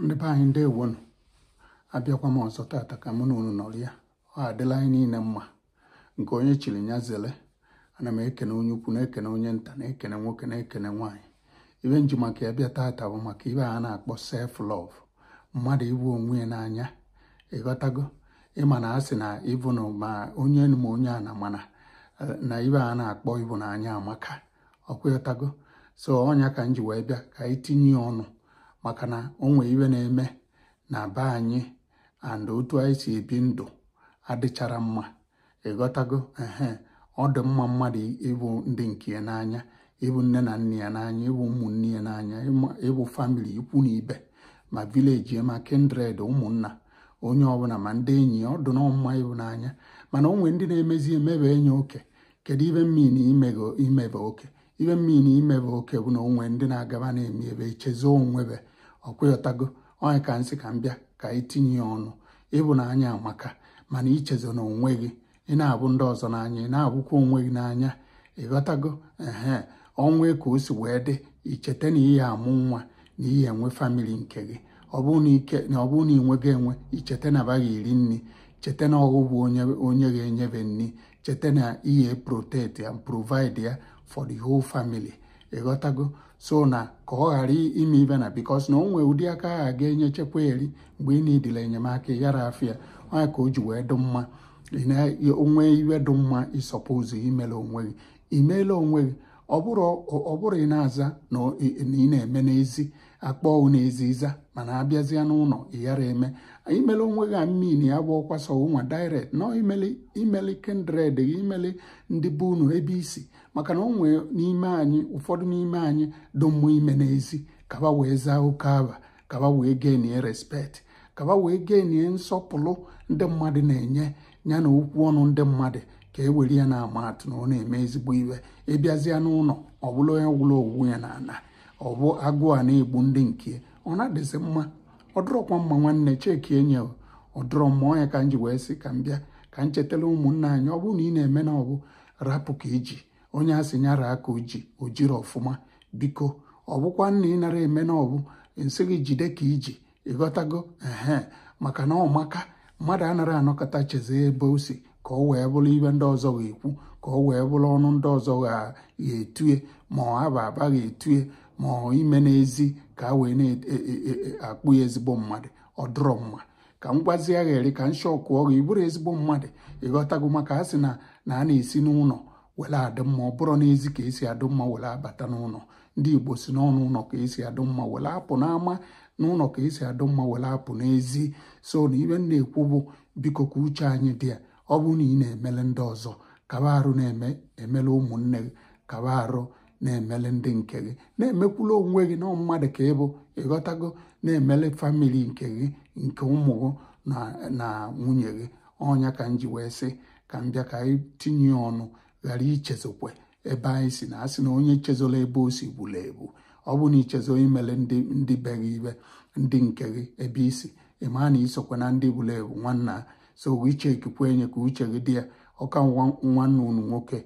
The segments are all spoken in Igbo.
Ndị be anyị ndewonu, abịakwa m ọzọ tata ka mụ na unu nọrọ ya. Ọ adịla anyị niile mma, nke onye chiri nya zele. Ana m ekene onye ukwu, na-ekene onye nta, na-ekene nwoke, na-ekene nwaanyị. Ibe nji maka ya bịa tata bụ maka ibe a na-akpọ self love, mmadụ ibu onwe ya n'anya. Ịghọtago? Ịma na asị na ịbụ na ma onye enu ma onye a na mana na ibe a na-akpọ ịbụ n'anya amaka. Ọkwụghọtago? So ọnya ka m ji wee bịa ka anyị tinye ya ọnụ, maka na onwe ibe na-eme na be anyị and otu anyị si ebi ndụ adịchara mma. Ịghọtago? Ọ dị mma mmadụ ịbụ ndị nke ya n'anya, ịbụ nne na nna ya n'anya, ịbụ ụmụnne ya n'anya, ịbụ famili ikwu na ibe, ma vileji ma kindred, ụmụnna, onye ọbụla, ma ndị enyi ya. Ọ dị mma ịbụ n'anya, mana onwe ndị na-emezi emebe enye oke. Kedu ibe mmiri imebe oke? Ibe mmiri imebe oke bụ na onwe ndị na-agaba na-eme ebe ichezo onwebe. Ọkwụghọtago? Onye ka nsị ka m bịa ka anyị tinye ya ọnụ. Ịbụ n'anya amaka, mana ichezo na onwe gị, ị na-abụ ndị ọzọ n'anya, ị na-abụkwa onwe gị n'anya. Ịghọtago? Onwe ka o si wee dị, icheta na ihe amụ nwa na ihe enwe famili nke gị. Ọ bụrụ na inwego enwe, icheta na abaghị eri nri, cheta na ọgụ bụ onye ga-enyebe nri, cheta na ihe protect and provide ya for the whole family. Ịghọtago? So na ka ọ ghara ime ibe na because na onwe ụdị aka ha ga-enye chekwa eri mgbe ị na-edila enyemaka yara afịa. Onye ka o ji wee dị mma onwe iwe dị mma ịsọpozu imele onwe gị. Imeela onwe gị, ọ bụrụ ị na-aza na ị na-eme n'ezi akpọọ n'ezi ịza, mana abịazịa n'ụlọ ịghara eme. Imele onwe gị amini ya bụ ọkwasọ nwa direct nọ imele kindred gị, imele ndị bụ unu ebe isi. Maka na onwe n'ime anyị, ụfọdụ n'ime anyị dị mma ime n'ezi, kaba wee zaa oke aba, kaba wee genie respect, kaba wee genie nsọpụrụ ndị mmadụ na-enye ya na okwu ọnụ ndị mmadụ, ka e were ya na-ama atụ na ọ na-eme ezigbo iwe. Ịbịazịa n'ụlọ, ọ bụla onye gwụrụ owu ya na ana, ọ bụ agụụ a na-egbu ndị nke ọ na-adịzi mma. Ọ dụrọkwa mma nwanne cheki enye ọ dụrọ mma. Onye ka m ji wee sị ka m bịa ka m chetara ụmụnna anyị, ọ bụrụ na ị na-eme na ọ bụ rapụ ka iji onye a sị nyara aka o jiri ọfụma. Biko, ọ bụkwa nna ị nara eme na ọ bụ nsị gị jide ka iji. Ịghọtago? Maka na ọ maka mmadụ anara anọkọta cheze ebe o si ka ọ wee bụrụ ibe ndị ọzọ ga-ekwu, ka ọ wee bụrụ ọnụ ndị ọzọ ga-etue, ma ọ aba ga-etue, ma ọ ime n'ezi ka a wee na-akpụ ya ezigbo mmadụ. Ọ dụrọ mma. Ka m gwazie gheri ka m shọkụ ọgụ ịbụrụ ezigbo mmadụ. Ịghọtago? Maka a sị na a na-esi n'ụlọ were adị mma, ọ bụrụ n'ezi ka esi adị mma were abata n'ụlọ. Ndị Igbo si n'ọnụ ụlọ ka esi adị mma were apụ n'ama, n'ụlọ ka esi adị mma were apụ n'ezi. So na ibe m na-ekwu bụ biko ka uche anyị dị ya. Ọ bụrụ na ị na-emele ndị ọzọ, kaba arụ na-emele ụmụnne gị, kaba arụ na-emele ndị nke gị, na-emekwula onwe gị na mmadụ ka ịbụ. Ịghọtago? Na-emele famili nke gị, nke ụmụ gị na nwunye gị. Ọnya ka m ji wee sị ka m bịa ka anyị tinye ọnụ, ghara ichezokwe ebe anyị si na asị na onye chezola ebe o si gbula ebu. Ọ bụ na ichezo imele ndị be gị ibe, ndị nke gị ebe isi, ịma na isokwe na ndị gbula ebu nwanna. So iche ekikwe enye ka uche gị dị ya. Ọka nwanne unu nwoke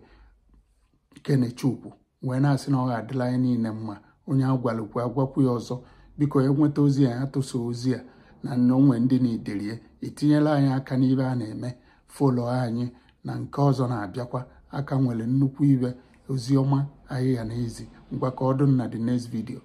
Kenechukwu wee na-asị na ọ ga-adịla anyị niile mma. Onye agwalụkwu agwakwu ya ọzọ. Biko enweta ozi ya atụsa ozi ya na onwe ndị na-iderie, itinyela anyị aka n'ibe a na-eme, folo anyị na nke ọzọ na-abịakwa. Aka nwere nnukwu ibe ozi ọma anyị ya n'ezi. Ngwa ka ọdụ na the next video.